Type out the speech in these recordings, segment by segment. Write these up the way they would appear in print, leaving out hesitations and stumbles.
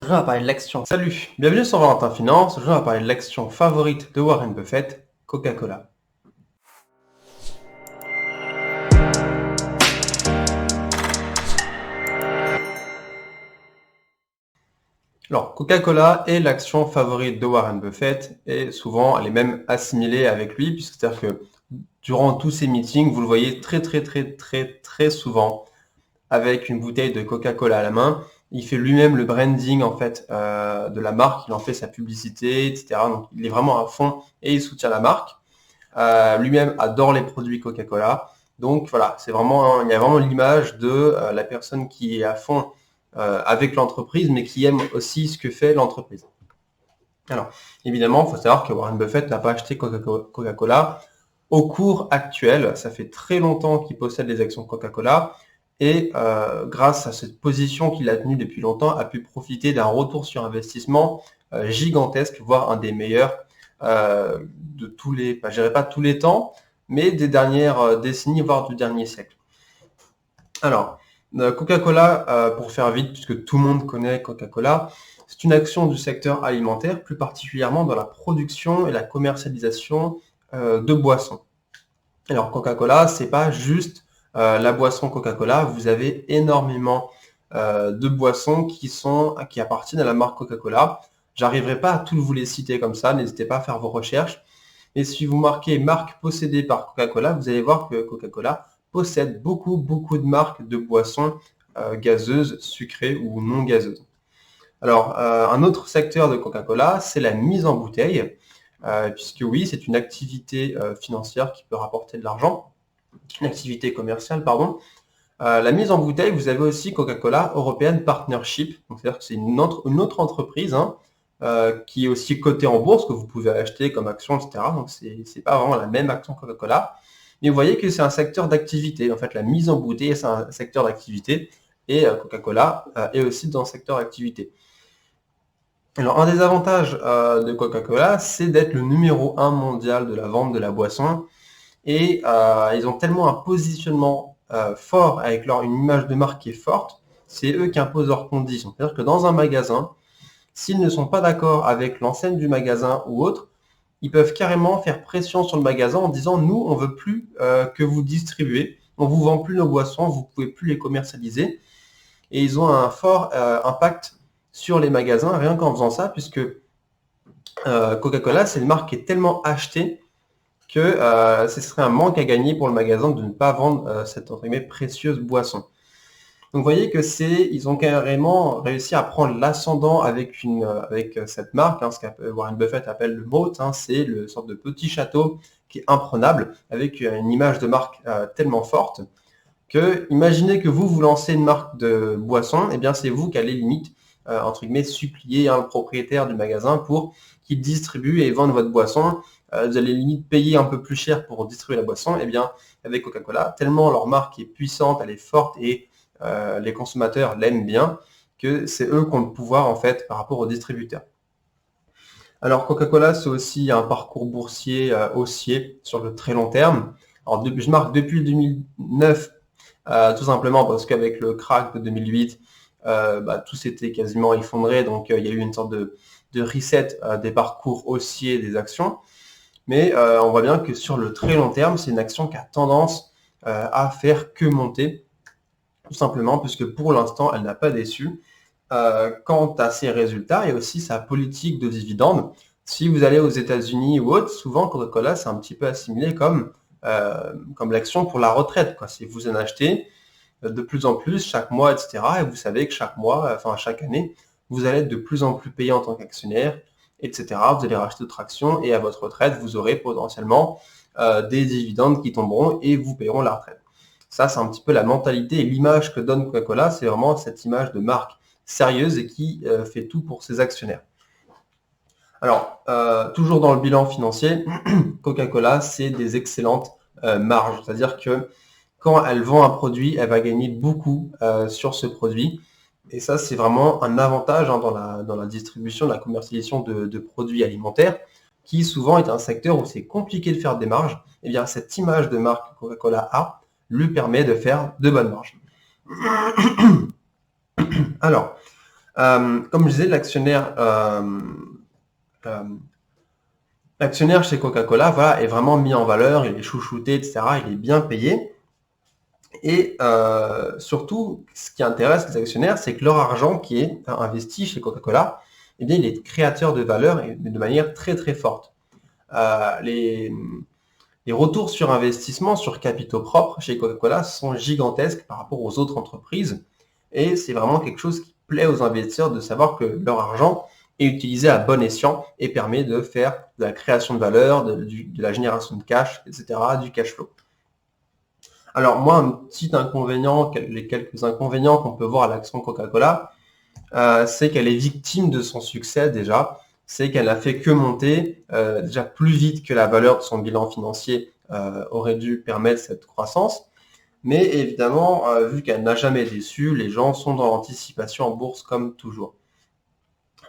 Aujourd'hui, on va parler de l'action. Salut, bienvenue sur Valentin Finance. Aujourd'hui, on va parler de l'action favorite de Warren Buffett, Coca-Cola. Alors, Coca-Cola est l'action favorite de Warren Buffett et souvent, elle est même assimilée avec lui, puisque c'est-à-dire que durant tous ses meetings, vous le voyez très souvent avec une bouteille de Coca-Cola à la main. Il fait lui-même le branding en fait de la marque, il en fait sa publicité, etc. Donc il est vraiment à fond et il soutient la marque. Lui-même adore les produits Coca-Cola. Donc voilà, il y a vraiment l'image de la personne qui est à fond avec l'entreprise, mais qui aime aussi ce que fait l'entreprise. Alors, évidemment, il faut savoir que Warren Buffett n'a pas acheté Coca-Cola au cours actuel. Ça fait très longtemps qu'il possède les actions Coca-Cola et grâce à cette position qu'il a tenue depuis longtemps, a pu profiter d'un retour sur investissement gigantesque, voire un des meilleurs de tous les, je dirais pas tous les temps, mais des dernières décennies, voire du dernier siècle. Alors, Coca-Cola, pour faire vite, puisque tout le monde connaît Coca-Cola, c'est une action du secteur alimentaire, plus particulièrement dans la production et la commercialisation de boissons. Alors, Coca-Cola, c'est pas juste la boisson Coca-Cola, vous avez énormément de boissons qui appartiennent à la marque Coca-Cola. J'arriverai pas à tous vous les citer comme ça, n'hésitez pas à faire vos recherches. Et si vous marquez marque possédée par Coca-Cola, vous allez voir que Coca-Cola possède beaucoup de marques de boissons gazeuses, sucrées ou non gazeuses. Alors, un autre secteur de Coca-Cola, c'est la mise en bouteille, puisque oui, c'est une activité financière qui peut rapporter de l'argent, une activité commerciale, pardon. La mise en bouteille, vous avez aussi Coca-Cola European Partnership, donc c'est-à-dire que c'est une autre entreprise qui est aussi cotée en bourse, que vous pouvez acheter comme action, etc. Donc c'est pas vraiment la même action Coca-Cola. Mais vous voyez que c'est un secteur d'activité. En fait, la mise en bouteille, c'est un secteur d'activité. Et Coca-Cola est aussi dans le secteur d'activité. Alors, un des avantages de Coca-Cola, c'est d'être le numéro 1 mondial de la vente de la boisson. Et ils ont tellement un positionnement fort avec une image de marque qui est forte, c'est eux qui imposent leurs conditions. C'est-à-dire que dans un magasin, s'ils ne sont pas d'accord avec l'enseigne du magasin ou autre, ils peuvent carrément faire pression sur le magasin en disant nous, on veut plus que vous distribuez, on vous vend plus nos boissons, vous pouvez plus les commercialiser. Et ils ont un fort impact sur les magasins, rien qu'en faisant ça, puisque Coca-Cola, c'est une marque qui est tellement achetée que ce serait un manque à gagner pour le magasin de ne pas vendre cette entre guillemets précieuse boisson. Donc vous voyez que ils ont carrément réussi à prendre l'ascendant avec cette marque, ce que Warren Buffett appelle le moat, c'est le sorte de petit château qui est imprenable, avec une image de marque tellement forte que imaginez que vous lancez une marque de boisson, et bien c'est vous qui allez limite entre guillemets supplier le propriétaire du magasin pour qu'il distribue et vende votre boisson. Vous allez limite payer un peu plus cher pour distribuer la boisson. Et bien avec Coca-Cola, tellement leur marque est puissante, elle est forte et les consommateurs l'aiment bien, que c'est eux qui ont le pouvoir en fait par rapport aux distributeurs. Alors Coca-Cola, c'est aussi un parcours boursier haussier sur le très long terme. Alors je marque depuis 2009, tout simplement parce qu'avec le crack de 2008, tout s'était quasiment effondré, donc il y a eu une sorte de reset des parcours haussiers des actions. Mais on voit bien que sur le très long terme, c'est une action qui a tendance à faire que monter, tout simplement puisque pour l'instant, elle n'a pas déçu. Quant à ses résultats et aussi sa politique de dividendes, si vous allez aux États-Unis ou autre, souvent Coca-Cola, c'est un petit peu assimilé comme l'action pour la retraite, quoi. Si vous en achetez de plus en plus chaque mois, etc., et vous savez que chaque année, vous allez être de plus en plus payé en tant qu'actionnaire, etc. Vous allez racheter d'autres actions et à votre retraite, vous aurez potentiellement des dividendes qui tomberont et vous payeront la retraite. Ça, c'est un petit peu la mentalité et l'image que donne Coca-Cola. C'est vraiment cette image de marque sérieuse et qui fait tout pour ses actionnaires. Alors, toujours dans le bilan financier, Coca-Cola, c'est des excellentes marges. C'est-à-dire que quand elle vend un produit, elle va gagner beaucoup sur ce produit. Et ça, c'est vraiment un avantage dans la distribution, la commercialisation de produits alimentaires, qui souvent est un secteur où c'est compliqué de faire des marges. Et bien, cette image de marque que Coca-Cola a lui permet de faire de bonnes marges. Alors, Comme je disais, l'actionnaire chez Coca-Cola, voilà, est vraiment mis en valeur, il est chouchouté, etc. Il est bien payé. Et surtout, ce qui intéresse les actionnaires, c'est que leur argent qui est investi chez Coca-Cola, eh bien, il est créateur de valeur et de manière très très forte. Les retours sur investissement, sur capitaux propres chez Coca-Cola sont gigantesques par rapport aux autres entreprises. Et c'est vraiment quelque chose qui plaît aux investisseurs de savoir que leur argent est utilisé à bon escient et permet de faire de la création de valeur, de la génération de cash, etc., du cash flow. Alors moi, un petit inconvénient, les quelques inconvénients qu'on peut voir à l'action Coca-Cola, c'est qu'elle est victime de son succès déjà. C'est qu'elle n'a fait que monter déjà plus vite que la valeur de son bilan financier aurait dû permettre cette croissance. Mais évidemment, vu qu'elle n'a jamais déçu, les gens sont dans l'anticipation en bourse comme toujours.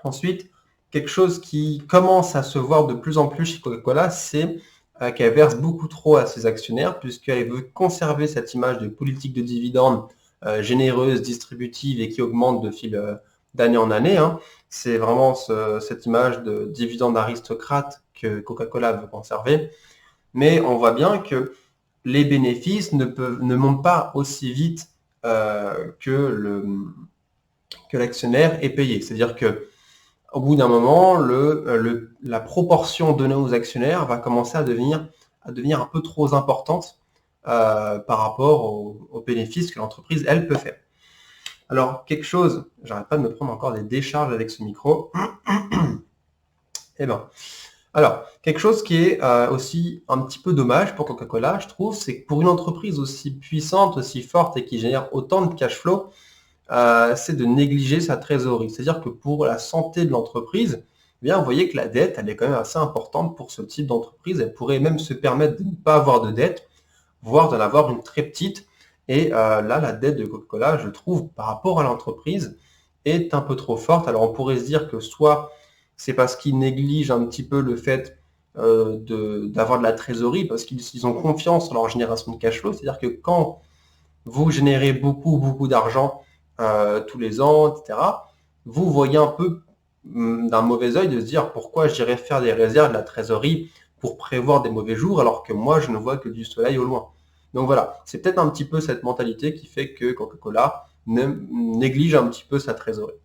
Ensuite, quelque chose qui commence à se voir de plus en plus chez Coca-Cola, c'est qu'elle verse beaucoup trop à ses actionnaires, puisqu'elle veut conserver cette image de politique de dividendes généreuse, distributive et qui augmente de fil d'année en année. Hein. C'est vraiment cette image de dividende aristocrate que Coca-Cola veut conserver. Mais on voit bien que les bénéfices ne montent pas aussi vite que l'actionnaire est payé. C'est-à-dire que au bout d'un moment, la proportion donnée aux actionnaires va commencer à devenir un peu trop importante par rapport aux bénéfices que l'entreprise, elle, peut faire. Alors, j'arrête pas de me prendre encore des décharges avec ce micro. Eh ben, alors, quelque chose qui est aussi un petit peu dommage pour Coca-Cola, je trouve, c'est que pour une entreprise aussi puissante, aussi forte et qui génère autant de cash flow, c'est de négliger sa trésorerie. C'est-à-dire que pour la santé de l'entreprise, eh bien, vous voyez que la dette, elle est quand même assez importante pour ce type d'entreprise. Elle pourrait même se permettre de ne pas avoir de dette, voire d'en avoir une très petite. Et là, la dette de Coca-Cola, je trouve, par rapport à l'entreprise, est un peu trop forte. Alors, on pourrait se dire que soit c'est parce qu'ils négligent un petit peu le fait d'avoir de la trésorerie, parce qu'ils ont confiance en leur génération de cash flow. C'est-à-dire que quand vous générez beaucoup d'argent tous les ans, etc., vous voyez un peu d'un mauvais œil de se dire pourquoi j'irais faire des réserves, de la trésorerie pour prévoir des mauvais jours alors que moi je ne vois que du soleil au loin. Donc voilà, c'est peut-être un petit peu cette mentalité qui fait que Coca-Cola néglige un petit peu sa trésorerie.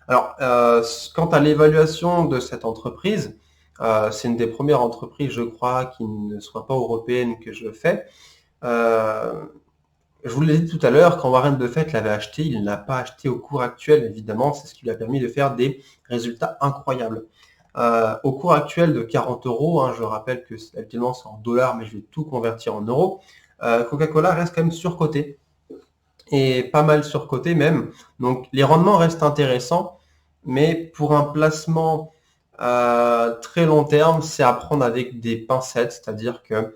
Alors, quant à l'évaluation de cette entreprise, c'est une des premières entreprises, je crois, qui ne soit pas européenne que je fais. Je vous l'ai dit tout à l'heure, quand Warren Buffett l'avait acheté, il ne l'a pas acheté au cours actuel, évidemment, c'est ce qui lui a permis de faire des résultats incroyables. Au cours actuel de 40 euros, hein, je rappelle que actuellement c'est en dollars, mais je vais tout convertir en euros, Coca-Cola reste quand même surcoté, et pas mal surcoté même. Donc les rendements restent intéressants, mais pour un placement très long terme, c'est à prendre avec des pincettes, c'est-à-dire que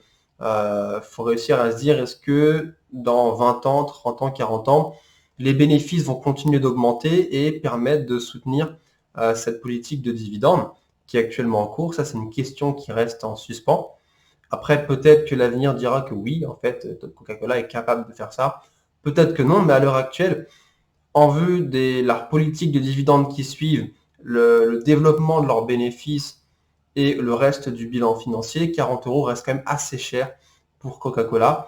faut réussir à se dire est-ce que dans 20 ans, 30 ans, 40 ans, les bénéfices vont continuer d'augmenter et permettre de soutenir cette politique de dividendes qui est actuellement en cours. Ça, c'est une question qui reste en suspens. Après, peut-être que l'avenir dira que oui, en fait, Coca-Cola est capable de faire ça. Peut-être que non, mais à l'heure actuelle, en vue de la politique de dividendes qui suivent, le développement de leurs bénéfices et le reste du bilan financier, 40 euros reste quand même assez cher pour Coca-Cola.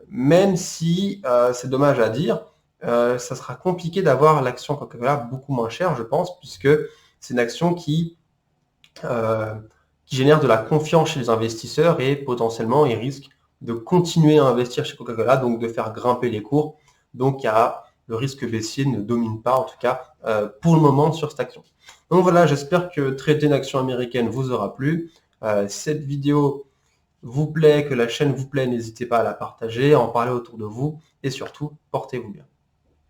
Même si, c'est dommage à dire, ça sera compliqué d'avoir l'action Coca-Cola beaucoup moins chère, je pense, puisque c'est une action qui génère de la confiance chez les investisseurs et potentiellement, ils risquent de continuer à investir chez Coca-Cola, donc de faire grimper les cours. Donc, le risque baissier ne domine pas, en tout cas, pour le moment, sur cette action. Donc voilà, j'espère que traiter une action américaine vous aura plu. Cette vidéo vous plaît, que la chaîne vous plaît, n'hésitez pas à la partager, à en parler autour de vous et surtout, portez-vous bien.